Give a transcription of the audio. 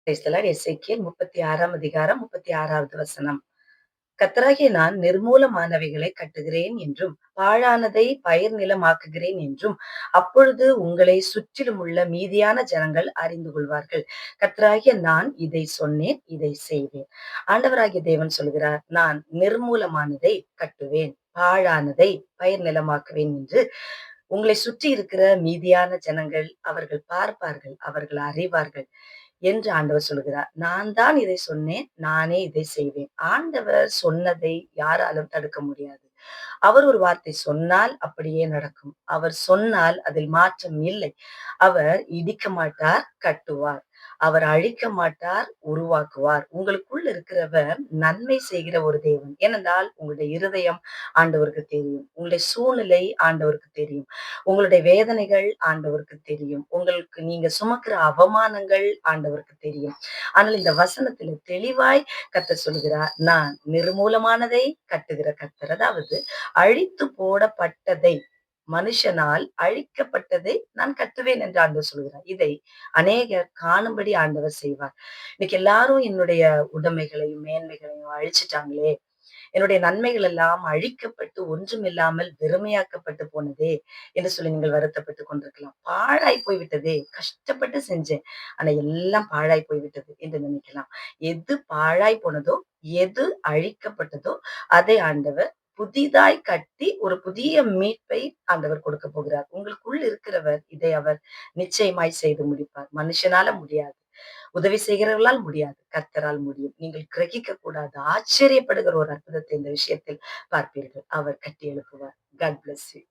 Praise the Lord. எசேக்கியேல் 36ஆம் அதிகாரம் 36வது வசனம். கர்த்தராகிய நான் நிர்மூலமானவைகளை கட்டுகிறேன் என்றும், பாழானதை பயிர் நிலமாக்குகிறேன் என்றும், அப்பொழுது உங்களை சுற்றிலும் உள்ள மீதியான ஜனங்கள் அறிந்து கொள்வார்கள். கர்த்தராகிய நான் இதை சொன்னேன், இதை செய்வேன். ஆண்டவராகிய தேவன் சொல்கிறார், நான் நிர்மூலமானதை கட்டுவேன், பாழானதை பயிர் நிலமாக்குவேன் என்று உங்களை சுற்றி இருக்கிற மீதியான ஜனங்கள் அவர்கள் பார்ப்பார்கள், அவர்கள் அறிவார்கள் என்று ஆண்டவர் சொல்கிறார். நான் தான் இதை சொன்னேன். நானே இதை செய்வேன். ஆண்டவர் சொன்னதை யாராலும் தடுக்க முடியாது. அவர் ஒரு வார்த்தை சொன்னால் அப்படியே நடக்கும். அவர் சொன்னால் அதில் மாற்றம் இல்லை. அவர் இடிக்க மாட்டார், கட்டுவார். அவர் அழிக்க மாட்டார், உருவாக்குவார். உங்களுக்குள் இருக்கிறவர் நன்மை செய்கிற ஒரு தேவன். ஏனென்றால் உங்களுடைய இருதயம் ஆண்டவருக்கு தெரியும். உங்களுடைய சூழ்நிலை ஆண்டவருக்கு தெரியும். உங்களுடைய வேதனைகள் ஆண்டவருக்கு தெரியும். உங்களுக்கு நீங்க சுமக்கிற அவமானங்கள் ஆண்டவருக்கு தெரியும். ஆனால் இந்த வசனத்தில தெளிவாய் கர்த்தர் சொல்கிறார், நான் நிர்மூலமானதை கட்டுகிற கர்த்தர். அதாவது அழித்து போடப்பட்டதை மனுஷனால் அழிக்கப்பட்டதை நான் கட்டுவேன் என்று ஆண்டவர் சொல்கிறார். இதை அநேகர் காணும்படி ஆண்டவர் செய்வார். இன்னைக்கு எல்லாரும் என்னுடைய உடைமைகளையும், மேன்மைகளையும் அழிச்சுட்டாங்களே! என்னுடைய நன்மைகள் எல்லாம் அழிக்கப்பட்டு ஒன்றுமில்லாமல் வெறுமையாக்கப்பட்டு போனதே என்று சொல்லி நீங்கள் வருத்தப்பட்டுக் கொண்டிருக்கலாம். பாழாய் போய்விட்டதே! கஷ்டப்பட்டு செஞ்சேன். ஆனா எல்லாம் பாழாய் போய்விட்டது என்று நினைக்கலாம். எது பாழாய் போனதோ, எது அழிக்கப்பட்டதோ, அதை ஆண்டவர் புதிதாய் கட்டி ஒரு புதிய மீட்பை ஆண்டவர் கொடுக்கப் போகிறார். உங்களுக்குள் இருக்கிறவர் இதை அவர் நிச்சயமாய் செய்து முடிப்பார். மனுஷனால முடியாது. உதவி செய்கிறவர்களால் முடியாது. கர்த்தரால் முடியும். நீங்கள் கிரகிக்க கூடாது. ஆச்சரியப்படுகிற ஒரு அற்புதத்தை இந்த விஷயத்தில் பார்ப்பீர்கள். அவர் கட்டி எழுப்புவார். God bless you.